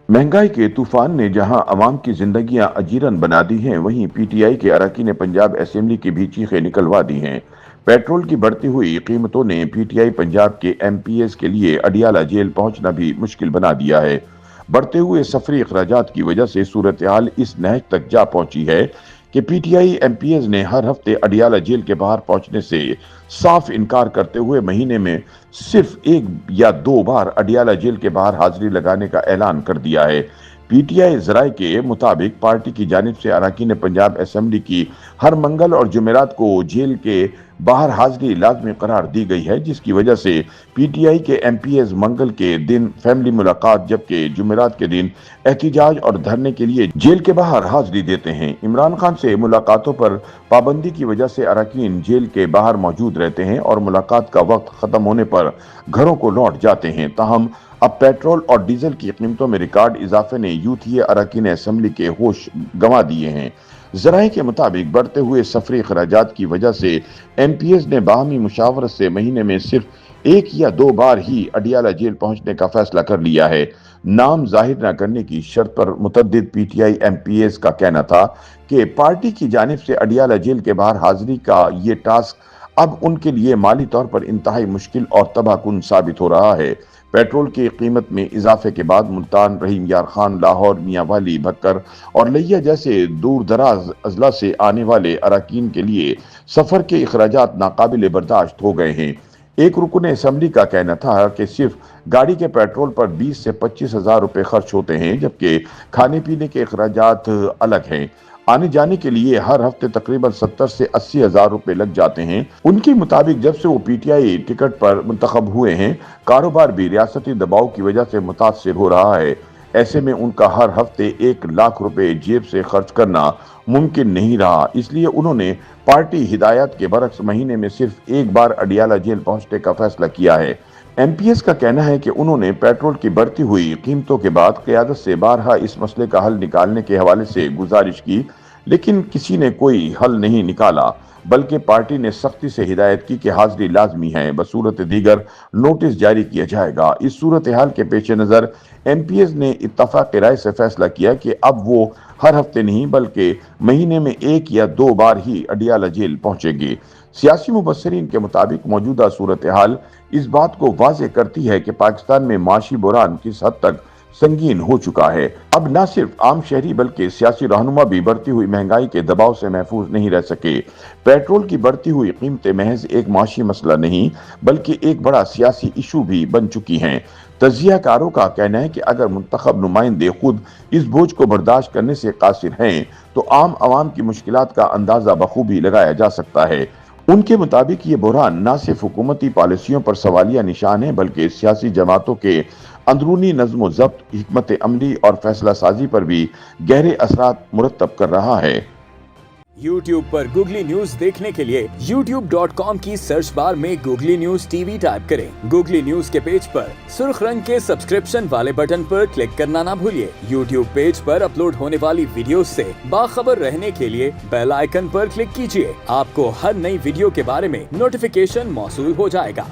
महंगाई के तूफान ने जहां अवाम की जिंदगियां अजीरन बना दी हैं, वहीं पीटीआई के अरकान पंजाब असेंबली की भी चीखें निकलवा दी हैं। पेट्रोल की बढ़ती हुई कीमतों ने पीटीआई पंजाब के एमपीएस के लिए अडियाला जेल पहुंचना भी मुश्किल बना दिया है। बढ़ते हुए सफरी अखराजात की वजह से सूरत हाल इस नहज तक जा पहुंची है कि पीटीआई एमपीएस ने हर हफ्ते अडियाला जेल के बाहर पहुंचने से साफ इनकार करते हुए महीने में सिर्फ एक या दो बार अडियाला जेल के बाहर हाजिरी लगाने का ऐलान कर दिया है। पीटीआई जराये के मुताबिक पार्टी की जानिब से अरकान पंजाब असेंबली की हर मंगल और जुमेरात को जेल के बाहर हाजिरी लाजमी करार दी गई है, जिसकी वजह से पीटीआई के एमपीएस मंगल के दिन फैमिली मुलाकात जबकि जुमेरात के दिन एहतिजाज और धरने के लिए जेल के बाहर हाजिरी देते हैं। इमरान खान से मुलाकातों पर पाबंदी की वजह से अरकान जेल के बाहर मौजूद रहते हैं और मुलाकात का वक्त खत्म होने पर घरों को लौट जाते हैं। ताहम अब पेट्रोल और डीजल की कीमतों में रिकॉर्ड इजाफे ने यूथीय अरकान असेंबली के होश गंवा दिए हैं। जराये के मुताबिक बढ़ते हुए सफरी अखराजात की वजह से एमपीएस ने बाहमी मुशावरत से महीने में सिर्फ एक या दो बार ही अडियाला जेल पहुंचने का फैसला कर लिया है। नाम जाहिर न करने की शर्त पर मुतद्दिद पीटीआई एमपीएस का कहना था कि पार्टी की जानिब से अडियाला जेल के बाहर हाजिरी का ये टास्क अब उनके लिए माली तौर पर इंतहाई मुश्किल और तबाहकुन साबित हो रहा है। पेट्रोल की कीमत में इजाफे के बाद मुल्तान, रहीम यार खान, लाहौर, मियांवाली, भक्कर और लिया जैसे दूर दराज अजला से आने वाले अरकान के लिए सफर के अखराजात नाकाबिल बर्दाश्त हो गए हैं। एक रुकन असेंबली का कहना था कि सिर्फ गाड़ी के पेट्रोल पर 20 से 25 हजार रुपए खर्च होते हैं, जबकि खाने पीने के अखराजात अलग हैं। आने जाने के लिए हर हफ्ते तकरीबन 70 से 80 हजार रुपए लग जाते हैं। उनके मुताबिक जब से वो पीटीआई टिकट पर मुंतखब हुए हैं, कारोबार भी रियासती दबाव की वजह से मुतासर हो रहा है। ऐसे में उनका हर हफ्ते 1 लाख रुपए जेब से खर्च करना मुमकिन नहीं रहा, इसलिए उन्होंने पार्टी हिदायत के बरक्स महीने में सिर्फ एक बार अडियाला जेल पहुंचने का फैसला किया है। एमपीएस का कहना है कि उन्होंने पेट्रोल की बढ़ती हुई कीमतों के बाद क़यादत से बारहा इस मसले का हल निकालने के हवाले से गुजारिश की, लेकिन किसी ने कोई हल नहीं निकाला, बल्कि पार्टी ने सख्ती से हिदायत की कि हाजिरी लाजमी है, बसूरत दीगर नोटिस जारी किया जाएगा। इस सूरत हाल के पेश नज़र एमपीएस ने इत्तफाक राय से फैसला किया कि अब वो हर हफ्ते नहीं बल्कि महीने में एक या दो बार ही अडियाला जेल पहुंचेंगे। सियासी मुबस्सिरीन के मुताबिक मौजूदा सूरत हाल इस बात को वाज़ेह करती है कि पाकिस्तान में माशी बुरान किस हद तक संगीन हो चुका है। अब न सिर्फ आम शहरी बल्कि सियासी रहनुमा भी बढ़ती हुई महंगाई के दबाव से महफूज नहीं रह सके। पेट्रोल की बढ़ती हुई कीमतें महज एक माशी मसला नहीं बल्कि एक बड़ा सियासी इशू भी बन चुकी हैं। तज्जियाकारों का कहना है कि अगर मुंतखब नुमाइंदे खुद इस बोझ को बर्दाश्त करने से कासिर हैं तो आम आवाम की मुश्किलात का अंदाजा बखूबी लगाया जा सकता है। उनके मुताबिक ये बुरहान न सिर्फ हुकूमती पॉलिसियों पर सवालिया निशान है बल्कि सियासी जमातों के अंदरूनी नज़्म ज़ब्त, हिकमत अमली और फैसला साजी पर भी गहरे असरात मुरतब कर रहा है। YouTube पर गूगली न्यूज देखने के लिए youtube.com की सर्च बार में गूगली न्यूज टीवी टाइप करें। गूगली न्यूज के पेज पर सुर्ख रंग के सब्सक्रिप्शन वाले बटन पर क्लिक करना ना भूलिए। YouTube पेज पर अपलोड होने वाली वीडियोस से बाखबर रहने के लिए बेल आइकन पर क्लिक कीजिए। आपको हर नई वीडियो के बारे में नोटिफिकेशन मौसूल हो जाएगा।